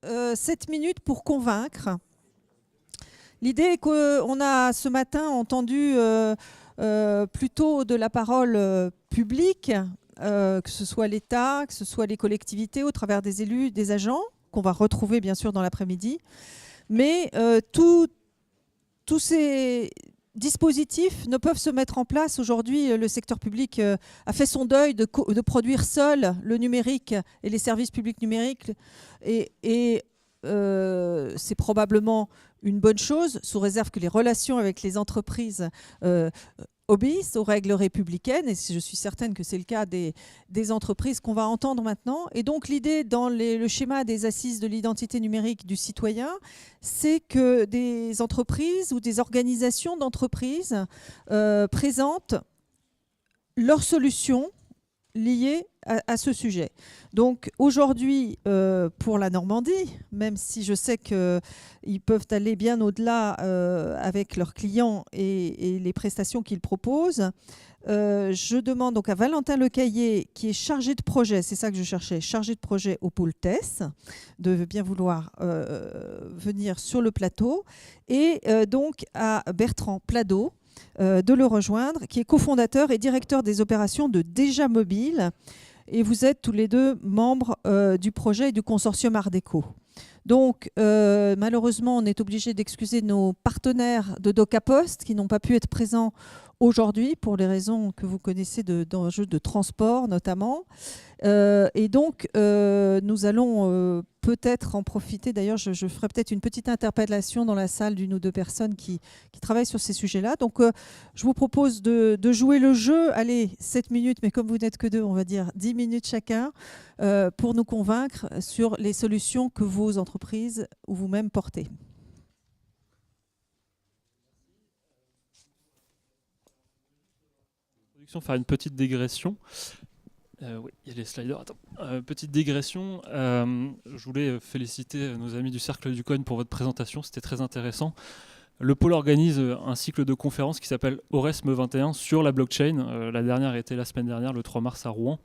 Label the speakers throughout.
Speaker 1: 7 minutes pour convaincre. L'idée est qu'on a ce matin entendu plutôt de la parole publique, que ce soit l'État, que ce soit les collectivités, au travers des élus, des agents, qu'on va retrouver bien sûr dans l'après-midi. Mais tous ces dispositifs ne peuvent se mettre en place. Aujourd'hui, le secteur public a fait son deuil de produire seul le numérique et les services publics numériques. Et c'est probablement une bonne chose, sous réserve que les relations avec les entreprises obéissent aux règles républicaines, et je suis certaine que c'est le cas des entreprises qu'on va entendre maintenant. Et donc l'idée dans le schéma des assises de l'identité numérique du citoyen, c'est que des entreprises ou des organisations d'entreprises présentent leurs solutions liées à ce sujet. Donc aujourd'hui, pour la Normandie, même si je sais qu'ils peuvent aller bien au-delà avec leurs clients et les prestations qu'ils proposent, je demande donc à Valentin Lecaillé, qui est chargé de projet, c'est ça que je cherchais, chargé de projet au pôle TES, de bien vouloir venir sur le plateau, et donc à Bertrand Pladeau, de le rejoindre, qui est cofondateur et directeur des opérations de Déjà Mobile. Et vous êtes tous les deux membres du projet et du consortium Art Déco. Donc, malheureusement, on est obligé d'excuser nos partenaires de DocaPost qui n'ont pas pu être présents aujourd'hui pour les raisons que vous connaissez d'enjeux de transport notamment. Et donc, nous allons peut-être en profiter. D'ailleurs, je ferai peut-être une petite interpellation dans la salle d'une ou deux personnes qui travaillent sur ces sujets-là. Donc, je vous propose de jouer le jeu. Allez, 7 minutes, mais comme vous n'êtes que deux, on va dire 10 minutes chacun, pour nous convaincre sur les solutions que vos entreprises ou vous-même portez.
Speaker 2: Faire une petite dégression. Oui, il y a les sliders. Attends. Petite digression. Je voulais féliciter nos amis du Cercle du Cogne pour votre présentation. C'était très intéressant. Le pôle organise un cycle de conférences qui s'appelle Oresme 21 sur la blockchain. La dernière était la semaine dernière, le 3 mars à Rouen.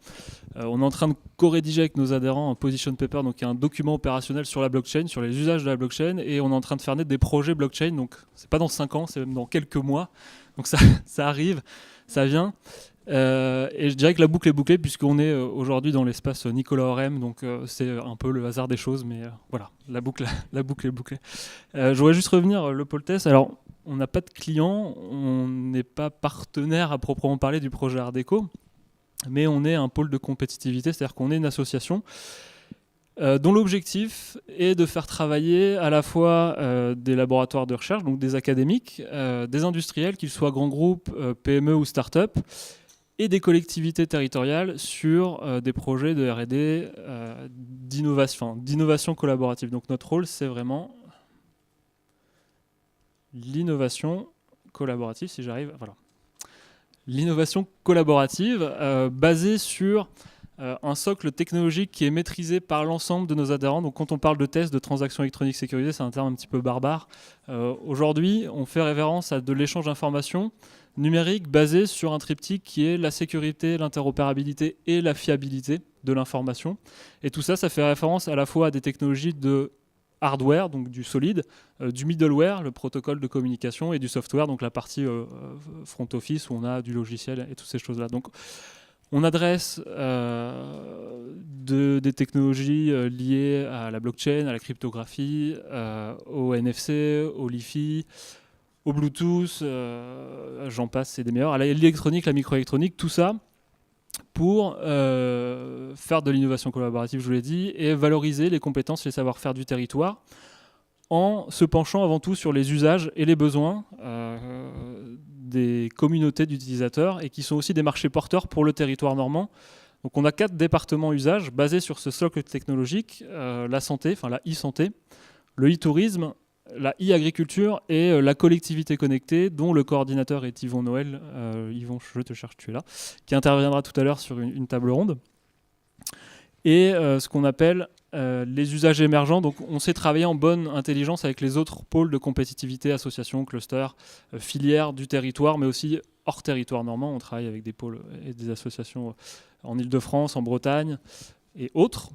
Speaker 2: On est en train de co-rédiger avec nos adhérents un position paper, donc un document opérationnel sur la blockchain, sur les usages de la blockchain, et on est en train de faire naître des projets blockchain. Donc c'est pas dans 5 ans, c'est même dans quelques mois. Donc ça arrive, ça vient. Et je dirais que la boucle est bouclée puisqu'on est aujourd'hui dans l'espace Nicolas Orem, donc c'est un peu le hasard des choses, mais voilà, la boucle est bouclée. Je voudrais juste revenir le pôle TES. Alors, on n'a pas de clients, on n'est pas partenaire à proprement parler du projet Art Déco, mais on est un pôle de compétitivité, c'est-à-dire qu'on est une association dont l'objectif est de faire travailler à la fois des laboratoires de recherche, donc des académiques, des industriels, qu'ils soient grands groupes, PME ou start-up, et des collectivités territoriales sur des projets de R&D d'innovation collaborative. Donc notre rôle, c'est vraiment l'innovation collaborative, si j'arrive, voilà. L'innovation collaborative basée sur un socle technologique qui est maîtrisé par l'ensemble de nos adhérents. Donc quand on parle de tests de transactions électroniques sécurisées, c'est un terme un petit peu barbare. Aujourd'hui, on fait référence à de l'échange d'informations numérique basé sur un triptyque qui est la sécurité, l'interopérabilité et la fiabilité de l'information. Et tout ça, ça fait référence à la fois à des technologies de hardware, donc du solide, du middleware, le protocole de communication, et du software, donc la partie front office où on a du logiciel et toutes ces choses-là. Donc on adresse des technologies liées à la blockchain, à la cryptographie, au NFC, au Li-Fi, au Bluetooth, j'en passe, c'est des meilleurs, à l'électronique, la microélectronique, tout ça pour faire de l'innovation collaborative, je vous l'ai dit, et valoriser les compétences et les savoir-faire du territoire en se penchant avant tout sur les usages et les besoins des communautés d'utilisateurs et qui sont aussi des marchés porteurs pour le territoire normand. Donc on a 4 départements usages basés sur ce socle technologique, la santé, enfin la e-santé, le e-tourisme, la e-agriculture et la collectivité connectée, dont le coordinateur est Yvon Noël, Yvon, je te cherche, tu es là, qui interviendra tout à l'heure sur une table ronde. Et ce qu'on appelle les usages émergents. Donc on sait travailler en bonne intelligence avec les autres pôles de compétitivité, associations, clusters, filières du territoire, mais aussi hors territoire normand. On travaille avec des pôles et des associations en Ile-de-France, en Bretagne et autres.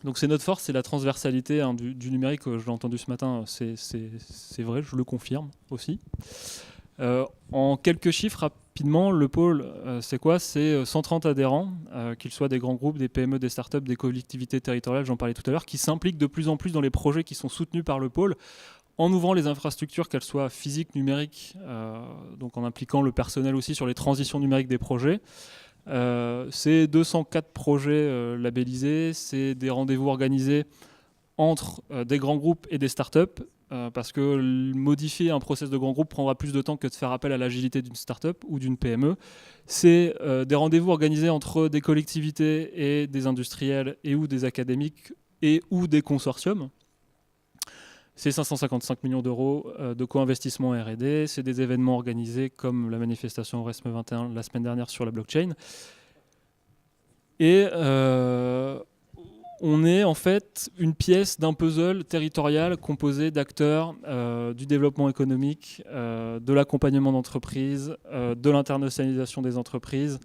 Speaker 2: Donc c'est notre force, c'est la transversalité du numérique. Je l'ai entendu ce matin, c'est vrai, je le confirme aussi. En quelques chiffres rapidement, le pôle, c'est quoi? C'est 130 adhérents, qu'ils soient des grands groupes, des PME, des startups, des collectivités territoriales, j'en parlais tout à l'heure, qui s'impliquent de plus en plus dans les projets qui sont soutenus par le pôle, en ouvrant les infrastructures, qu'elles soient physiques, numériques, donc en impliquant le personnel aussi sur les transitions numériques des projets. C'est 204 projets labellisés, c'est des rendez-vous organisés entre des grands groupes et des startups, parce que modifier un process de grand groupe prendra plus de temps que de faire appel à l'agilité d'une startup ou d'une PME. C'est des rendez-vous organisés entre des collectivités et des industriels et ou des académiques et ou des consortiums. C'est 555 millions d'euros de co-investissement R&D. C'est des événements organisés comme la manifestation RESME 21 la semaine dernière sur la blockchain. Et on est en fait une pièce d'un puzzle territorial composé d'acteurs du développement économique, de l'accompagnement d'entreprises, de l'internationalisation des entreprises,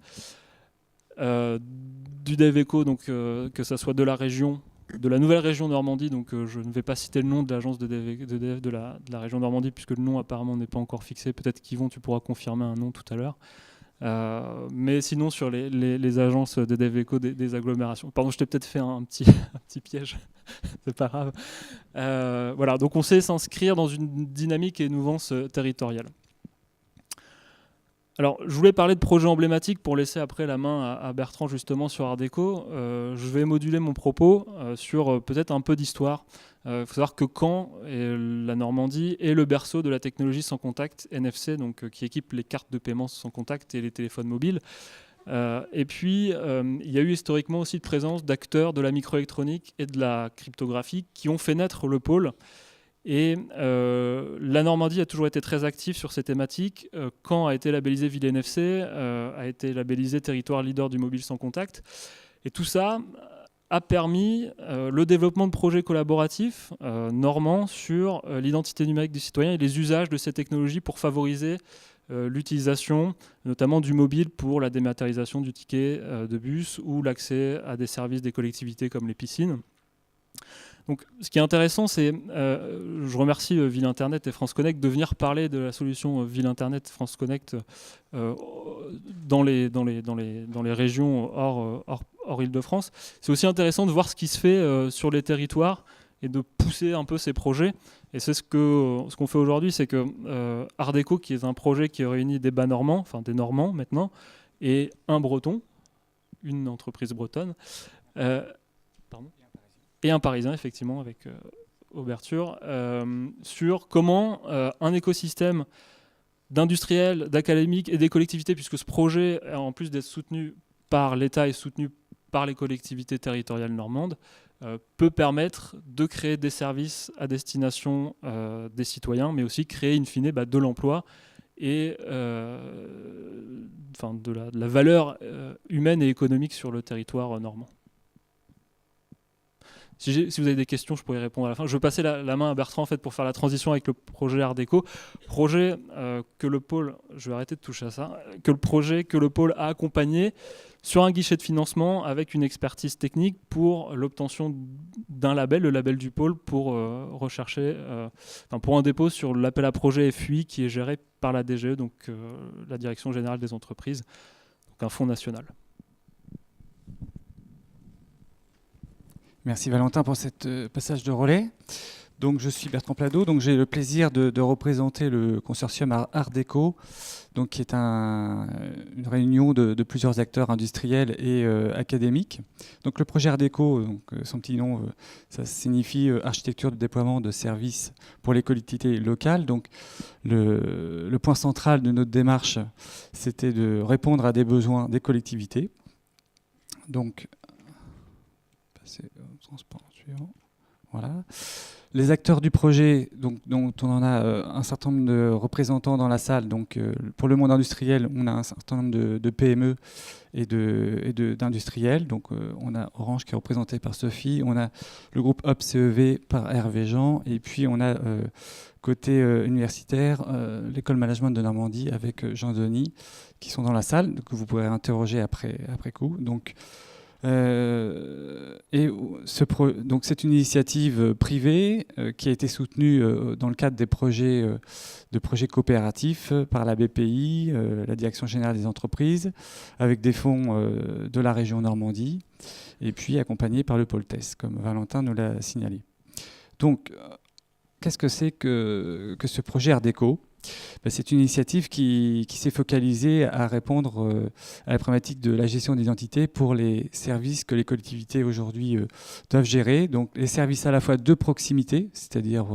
Speaker 2: du DevEco, donc que ça soit de la région, de la nouvelle région Normandie, donc je ne vais pas citer le nom de l'agence de dev de la région Normandie, puisque le nom apparemment n'est pas encore fixé. Peut-être qu'Yvon, tu pourras confirmer un nom tout à l'heure. Mais sinon sur les agences de DevEco des agglomérations. Pardon, je t'ai peut-être fait un petit piège, c'est pas grave. Voilà, donc on sait s'inscrire dans une dynamique et une mouvance territoriale. Alors, je voulais parler de projets emblématiques pour laisser après la main à Bertrand justement sur Art Déco. Je vais moduler mon propos sur peut-être un peu d'histoire. Il faut savoir que Caen et la Normandie est le berceau de la technologie sans contact NFC, donc qui équipe les cartes de paiement sans contact et les téléphones mobiles. Et puis, il y a eu historiquement aussi de présence d'acteurs de la microélectronique et de la cryptographie qui ont fait naître le pôle. Et la Normandie a toujours été très active sur ces thématiques. Caen a été labellisé Ville NFC, a été labellisé territoire leader du mobile sans contact. Et tout ça a permis le développement de projets collaboratifs normands sur l'identité numérique du citoyen et les usages de ces technologies pour favoriser l'utilisation notamment du mobile pour la dématérialisation du ticket de bus ou l'accès à des services des collectivités comme les piscines. Donc, ce qui est intéressant, c'est, je remercie Ville Internet et France Connect de venir parler de la solution Ville Internet France Connect dans les régions hors Île-de-France. C'est aussi intéressant de voir ce qui se fait sur les territoires et de pousser un peu ces projets. Et c'est ce qu'on fait aujourd'hui, c'est que Art Déco, qui est un projet qui réunit des bas normands, enfin des Normands maintenant, et un Breton, une entreprise bretonne, et un Parisien, effectivement, avec ouverture, sur comment un écosystème d'industriels, d'académiques et des collectivités, puisque ce projet, en plus d'être soutenu par l'État et soutenu par les collectivités territoriales normandes, peut permettre de créer des services à destination des citoyens, mais aussi créer, in fine, de l'emploi et de la valeur humaine et économique sur le territoire normand. Si vous avez des questions, je pourrais répondre à la fin. Je vais passer la main à Bertrand en fait, pour faire la transition avec le projet Art Déco. Projet que le pôle, je vais arrêter de toucher à ça, que le pôle a accompagné sur un guichet de financement avec une expertise technique pour l'obtention d'un label, le label du pôle, pour rechercher, pour un dépôt sur l'appel à projet FUI qui est géré par la DGE, donc la Direction Générale des Entreprises, donc un fonds national.
Speaker 3: Merci Valentin pour ce passage de relais. Donc, je suis Bertrand Plado, donc j'ai le plaisir de représenter le consortium Art Déco, donc qui est une réunion de plusieurs acteurs industriels et académiques. Donc le projet Art Déco, donc, son petit nom, ça signifie architecture de déploiement de services pour les collectivités locales. Donc le point central de notre démarche, c'était de répondre à des besoins des collectivités. Donc, passer au transparent suivant. Voilà. Les acteurs du projet, donc, dont on en a un certain nombre de représentants dans la salle. Donc, pour le monde industriel, on a un certain nombre de PME et d'industriels. Donc, on a Orange qui est représenté par Sophie. On a le groupe Hop CEV par Hervé Jean. Et puis, on a côté universitaire, l'école management de Normandie avec Jean Denis qui sont dans la salle, que vous pourrez interroger après coup. Donc, Donc c'est une initiative privée qui a été soutenue dans le cadre des projets coopératifs par la BPI, la Direction générale des entreprises, avec des fonds de la région Normandie, et puis accompagnée par le pôle TES, comme Valentin nous l'a signalé. Donc, qu'est-ce que c'est que ce projet Art Déco ? C'est une initiative qui s'est focalisée à répondre à la problématique de la gestion d'identité pour les services que les collectivités aujourd'hui doivent gérer. Donc les services à la fois de proximité, c'est-à-dire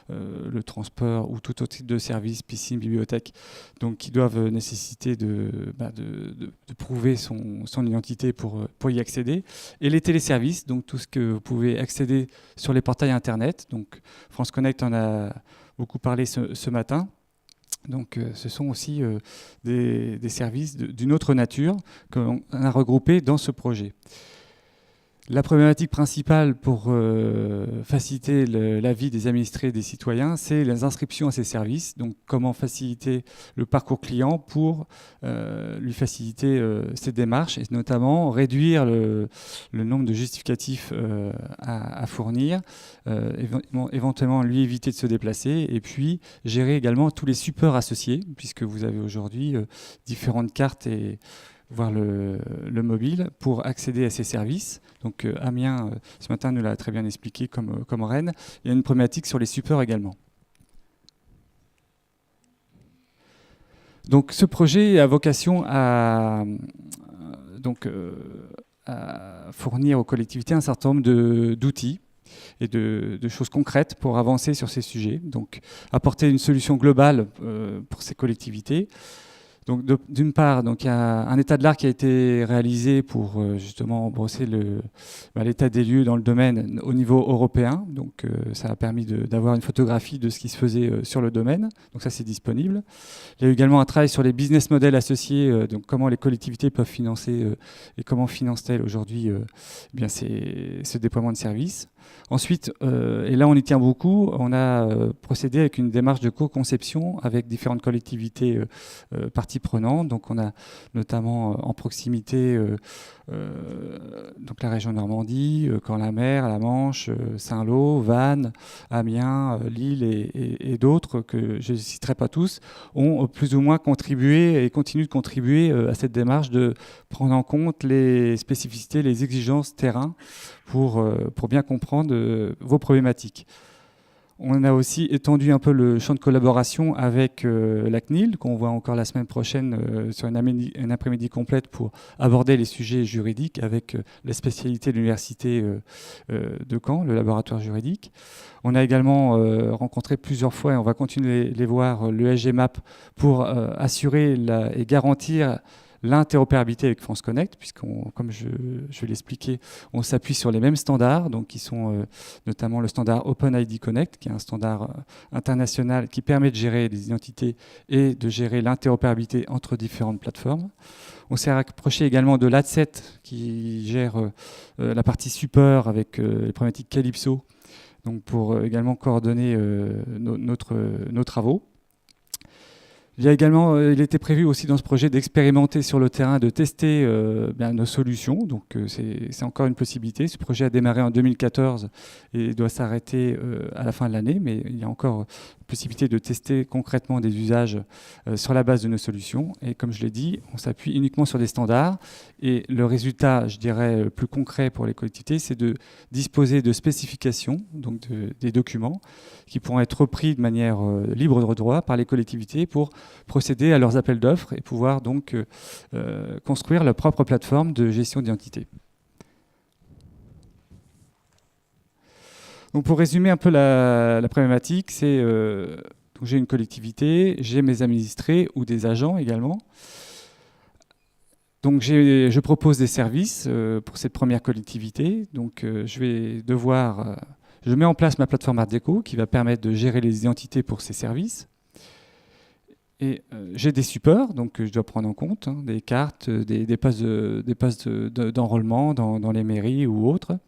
Speaker 3: le transport ou tout autre type de service, piscine, bibliothèque, donc qui doivent nécessiter de prouver son identité pour y accéder. Et les téléservices, donc tout ce que vous pouvez accéder sur les portails Internet. Donc France Connect en a beaucoup parlé ce matin. Donc ce sont aussi des services d'une autre nature qu'on a regroupés dans ce projet. La problématique principale pour faciliter la vie des administrés et des citoyens, c'est les inscriptions à ces services. Donc comment faciliter le parcours client pour lui faciliter ses démarches et notamment réduire le nombre de justificatifs à fournir, éventuellement lui éviter de se déplacer et puis gérer également tous les supports associés puisque vous avez aujourd'hui différentes cartes et voire le mobile, pour accéder à ces services. Donc Amiens, ce matin, nous l'a très bien expliqué comme Rennes. Il y a une problématique sur les supports également. Donc ce projet a vocation à fournir aux collectivités un certain nombre d'outils et de choses concrètes pour avancer sur ces sujets. Donc apporter une solution globale pour ces collectivités. Donc, d'une part, il y a un état de l'art qui a été réalisé pour justement brosser l'état des lieux dans le domaine au niveau européen. Donc, ça a permis d'avoir une photographie de ce qui se faisait sur le domaine. Donc, ça, c'est disponible. Il y a eu également un travail sur les business models associés, donc comment les collectivités peuvent financer et comment financent-elles aujourd'hui ce déploiement de services. Ensuite, et là on y tient beaucoup, on a procédé avec une démarche de co-conception avec différentes collectivités parties prenantes. Donc on a notamment en proximité donc la région Normandie, Caen-la-Mer, la Manche, Saint-Lô, Vannes, Amiens, Lille et d'autres que je ne citerai pas tous, ont plus ou moins contribué et continuent de contribuer à cette démarche de prendre en compte les spécificités, les exigences terrain pour bien comprendre vos problématiques. On a aussi étendu un peu le champ de collaboration avec la CNIL, qu'on voit encore la semaine prochaine sur une après-midi complète pour aborder les sujets juridiques avec la spécialité de l'université de Caen, le laboratoire juridique. On a également rencontré plusieurs fois, et on va continuer les voir, le SGMAP pour assurer et garantir l'interopérabilité avec France Connect, puisqu'on, comme je vais l'expliquer, on s'appuie sur les mêmes standards, donc qui sont notamment le standard OpenID Connect, qui est un standard international qui permet de gérer les identités et de gérer l'interopérabilité entre différentes plateformes. On s'est rapproché également de l'ADSET, qui gère la partie support avec les problématiques Calypso, donc pour également coordonner nos travaux. Il était prévu aussi dans ce projet d'expérimenter sur le terrain, de tester nos solutions. Donc c'est encore une possibilité. Ce projet a démarré en 2014 et doit s'arrêter à la fin de l'année, mais il y a encore possibilité de tester concrètement des usages sur la base de nos solutions. Et comme je l'ai dit, on s'appuie uniquement sur des standards. Et le résultat, je dirais, le plus concret pour les collectivités, c'est de disposer de spécifications, donc des documents, qui pourront être repris de manière libre de droit par les collectivités pour procéder à leurs appels d'offres et pouvoir donc construire leur propre plateforme de gestion d'identité. Donc pour résumer un peu la problématique, c'est j'ai une collectivité, j'ai mes administrés ou des agents également. Donc je propose des services pour cette première collectivité. Donc je mets en place ma plateforme Art Déco qui va permettre de gérer les identités pour ces services. Et j'ai des supports, donc je dois prendre en compte des cartes, des passes d'enrôlement dans les mairies ou autres.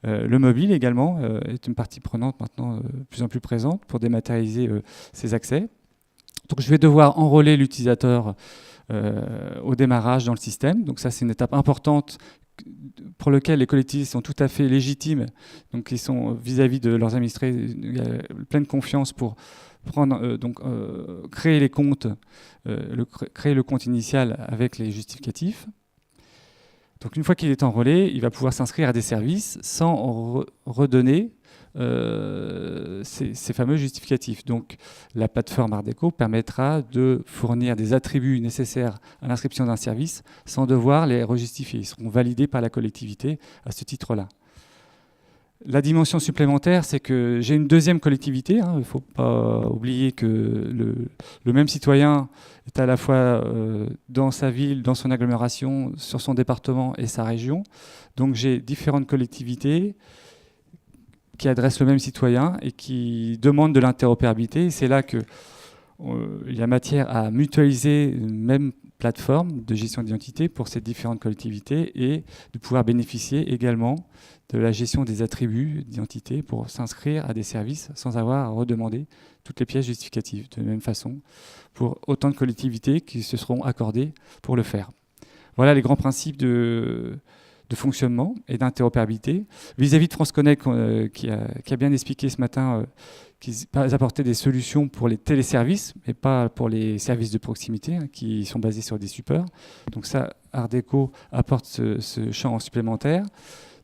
Speaker 3: Le mobile également est une partie prenante maintenant de plus en plus présente pour dématérialiser ces accès. Donc je vais devoir enrôler l'utilisateur au démarrage dans le système. Donc ça c'est une étape importante pour lequel les collectivités sont tout à fait légitimes, donc ils sont vis-à-vis de leurs administrés, il y a pleine confiance pour créer les comptes, créer le compte initial avec les justificatifs. Donc une fois qu'il est enrôlé, il va pouvoir s'inscrire à des services sans redonner ces fameux justificatifs. Donc la plateforme Ardeco permettra de fournir des attributs nécessaires à l'inscription d'un service sans devoir les rejustifier. Ils seront validés par la collectivité à ce titre-là. La dimension supplémentaire, c'est que j'ai une deuxième collectivité. Il ne faut pas oublier que le même citoyen est à la fois dans sa ville, dans son agglomération, sur son département et sa région. Donc j'ai différentes collectivités qui adressent le même citoyen et qui demandent de l'interopérabilité. C'est là qu'il y a matière à mutualiser une même plateforme de gestion d'identité pour ces différentes collectivités et de pouvoir bénéficier également de la gestion des attributs d'identité pour s'inscrire à des services sans avoir à redemander toutes les pièces justificatives. De la même façon, pour autant de collectivités qui se seront accordées pour le faire. Voilà les grands principes de fonctionnement et d'interopérabilité. Vis-à-vis de France Connect, qui a bien expliqué ce matin qu'ils apportaient des solutions pour les téléservices, mais pas pour les services de proximité, qui sont basés sur des supports. Donc ça, Ardeco apporte ce champ supplémentaire.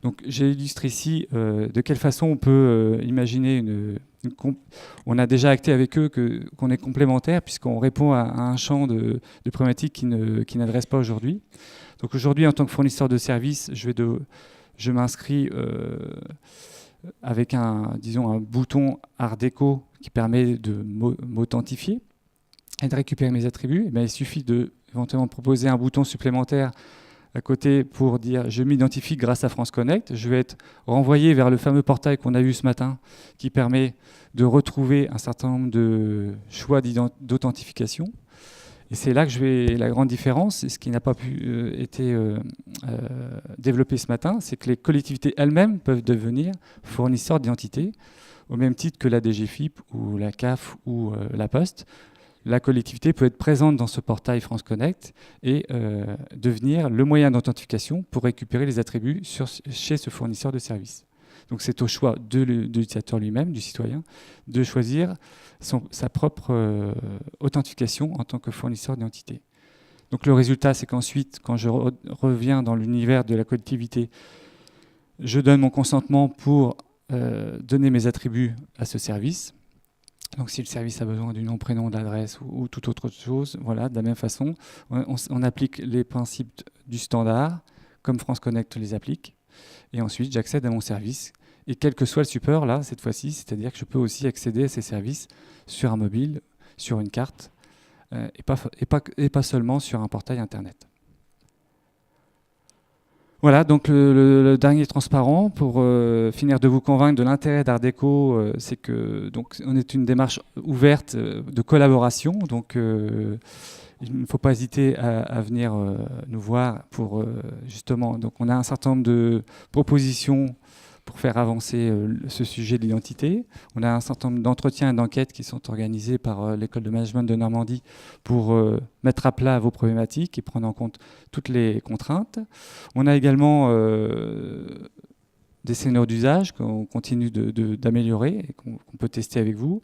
Speaker 3: Donc j'ai illustré ici de quelle façon on peut imaginer on a déjà acté avec eux qu'on est complémentaires, puisqu'on répond à un champ de problématiques qui n'adressent pas aujourd'hui. Donc aujourd'hui, en tant que fournisseur de services, je m'inscris avec un bouton Ardeco qui permet de m'authentifier et de récupérer mes attributs. Il suffit éventuellement de proposer un bouton supplémentaire à côté pour dire je m'identifie grâce à France Connect. Je vais être renvoyé vers le fameux portail qu'on a vu ce matin qui permet de retrouver un certain nombre de choix d'authentification. Et c'est là que la grande différence, ce qui n'a pas pu être développé ce matin, c'est que les collectivités elles-mêmes peuvent devenir fournisseurs d'identité, au même titre que la DGFiP ou la CAF ou la Poste. La collectivité peut être présente dans ce portail France Connect et devenir le moyen d'authentification pour récupérer les attributs chez ce fournisseur de services. Donc c'est au choix de l'utilisateur lui-même, du citoyen, de choisir sa propre authentification en tant que fournisseur d'identité. Donc le résultat, c'est qu'ensuite, quand je reviens dans l'univers de la collectivité, je donne mon consentement pour donner mes attributs à ce service. Donc si le service a besoin du nom, prénom, de l'adresse ou toute autre chose, voilà, de la même façon, on applique les principes du standard, comme France Connect les applique. Et ensuite, j'accède à mon service. Et quel que soit le support, là, cette fois-ci, c'est-à-dire que je peux aussi accéder à ces services sur un mobile, sur une carte, et pas seulement sur un portail Internet. Voilà, donc le dernier transparent, pour finir de vous convaincre de l'intérêt d'Ardeco, c'est que donc, on est une démarche ouverte de collaboration. Donc, il ne faut pas hésiter à venir nous voir pour justement. Donc, on a un certain nombre de propositions pour faire avancer ce sujet de l'identité. On a un certain nombre d'entretiens et d'enquêtes qui sont organisés par l'école de management de Normandie pour mettre à plat vos problématiques et prendre en compte toutes les contraintes. On a également des scénarios d'usage qu'on continue d'améliorer et qu'on peut tester avec vous.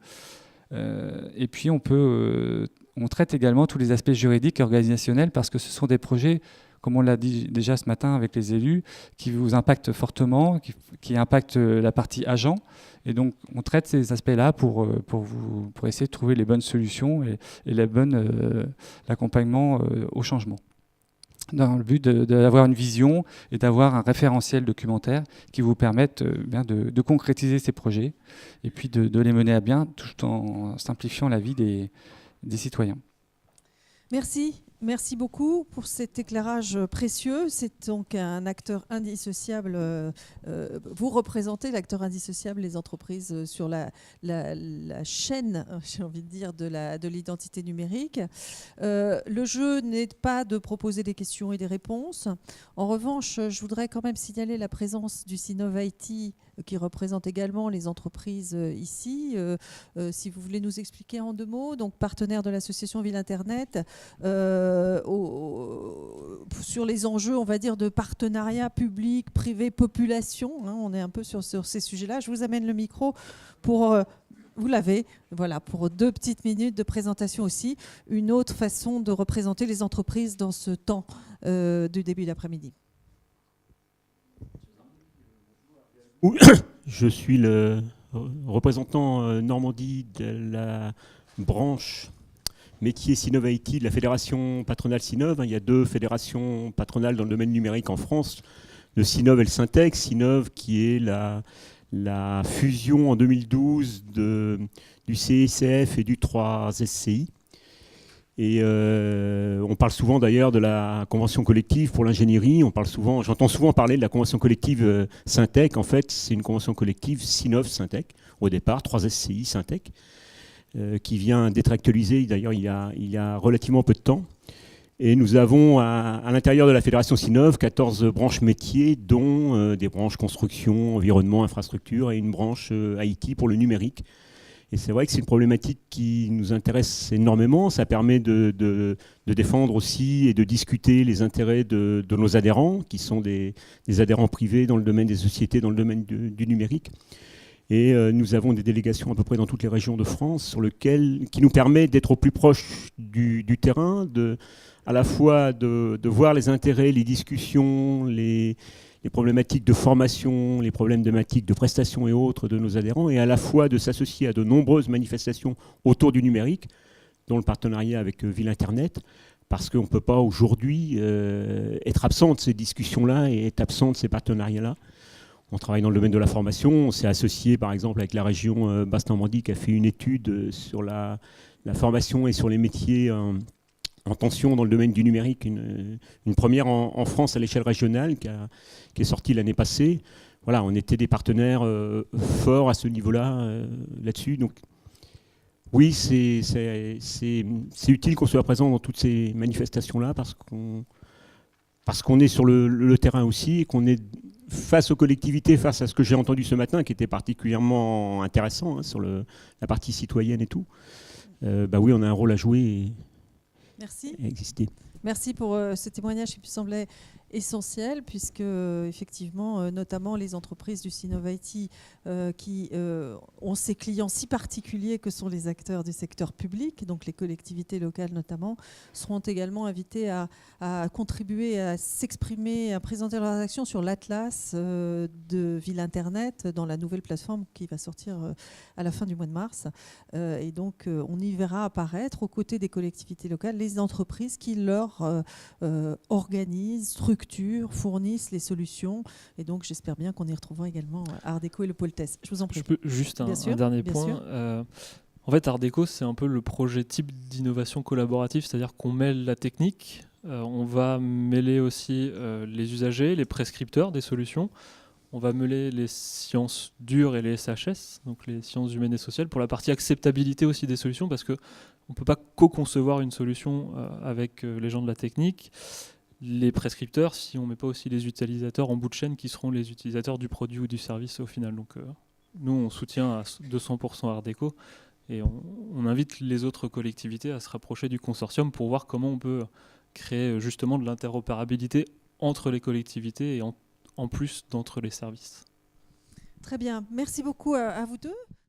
Speaker 3: Et puis on traite également tous les aspects juridiques et organisationnels parce que ce sont des projets, comme on l'a dit déjà ce matin avec les élus, qui vous impactent fortement, qui impactent la partie agent. Et donc, on traite ces aspects-là pour essayer de trouver les bonnes solutions et l'accompagnement au changement. Dans le but d'avoir une vision et d'avoir un référentiel documentaire qui vous permette de concrétiser ces projets et puis de les mener à bien tout en simplifiant la vie des citoyens.
Speaker 1: Merci. Merci beaucoup pour cet éclairage précieux. C'est donc un acteur indissociable. Vous représentez l'acteur indissociable des entreprises sur la chaîne, j'ai envie de dire, de l'identité numérique. Le jeu n'est pas de proposer des questions et des réponses. En revanche, je voudrais quand même signaler la présence du Sinov IT qui représente également les entreprises ici. Si vous voulez nous expliquer en 2 mots, donc partenaire de l'association Ville Internet, sur les enjeux, on va dire, de partenariat public, privé, population. Hein, on est un peu sur ces sujets-là. Je vous amène le micro pour... vous l'avez, voilà, pour 2 petites minutes de présentation aussi. Une autre façon de représenter les entreprises dans ce temps du début d'après-midi.
Speaker 4: Oui, je suis le représentant Normandie de la branche métier Sinov IT de la fédération patronale Sinov. Il y a 2 fédérations patronales dans le domaine numérique en France, le Sinov et le Syntec. Sinov qui est la fusion en 2012 du CICF et du 3SCI. Et on parle souvent d'ailleurs de la convention collective pour l'ingénierie. J'entends souvent parler de la convention collective Syntec. En fait, c'est une convention collective Sinov-Syntec au départ, 3SCI Syntec, qui vient d'être actualisée d'ailleurs il y a relativement peu de temps. Et nous avons à l'intérieur de la fédération Sinov 14 branches métiers, dont des branches construction, environnement, infrastructure et une branche IT pour le numérique. Et c'est vrai que c'est une problématique qui nous intéresse énormément. Ça permet de défendre aussi et de discuter les intérêts de nos adhérents, qui sont des adhérents privés dans le domaine des sociétés, dans le domaine du numérique. Et nous avons des délégations à peu près dans toutes les régions de France, qui nous permet d'être au plus proche du terrain, à la fois de voir les intérêts, les discussions, les problématiques de formation, les problématiques de prestations et autres de nos adhérents, et à la fois de s'associer à de nombreuses manifestations autour du numérique, dont le partenariat avec Ville Internet, parce qu'on ne peut pas aujourd'hui être absent de ces discussions-là et être absent de ces partenariats-là. On travaille dans le domaine de la formation, on s'est associé par exemple avec la région Basse-Normandie qui a fait une étude sur la formation et sur les métiers en tension dans le domaine du numérique, une première en France à l'échelle régionale qui est sortie l'année passée. Voilà, on était des partenaires forts à ce niveau-là, là-dessus. Donc oui, c'est utile qu'on soit présent dans toutes ces manifestations-là parce qu'on est sur le terrain aussi et qu'on est face aux collectivités, face à ce que j'ai entendu ce matin, qui était particulièrement intéressant hein, sur la partie citoyenne et tout. Oui, on a un rôle à jouer et
Speaker 1: Merci.
Speaker 4: à exister.
Speaker 1: Merci pour ce témoignage qui me semblait essentiel, puisque effectivement, notamment les entreprises du Sinov IT qui ont ces clients si particuliers que sont les acteurs du secteur public, donc les collectivités locales notamment, seront également invités à contribuer, à s'exprimer, à présenter leurs actions sur l'atlas de Ville Internet dans la nouvelle plateforme qui va sortir à la fin du mois de mars. Et donc, on y verra apparaître aux côtés des collectivités locales les entreprises qui leur organisent, structurent, fournissent les solutions. Et donc, j'espère bien qu'on y retrouvera également Art Déco et le pôle test. Je vous en prie.
Speaker 2: Je peux juste un dernier point. En fait, Art Déco, c'est un peu le projet type d'innovation collaborative, c'est-à-dire qu'on mêle la technique, on va mêler aussi les usagers, les prescripteurs des solutions, on va mêler les sciences dures et les SHS, donc les sciences humaines et sociales, pour la partie acceptabilité aussi des solutions, parce qu'on ne peut pas co-concevoir une solution avec les gens de la technique. Les prescripteurs, si on ne met pas aussi les utilisateurs en bout de chaîne qui seront les utilisateurs du produit ou du service au final. Donc nous, on soutient à 200% Art Déco et on invite les autres collectivités à se rapprocher du consortium pour voir comment on peut créer justement de l'interopérabilité entre les collectivités et en plus d'entre les services.
Speaker 1: Très bien. Merci beaucoup à vous deux.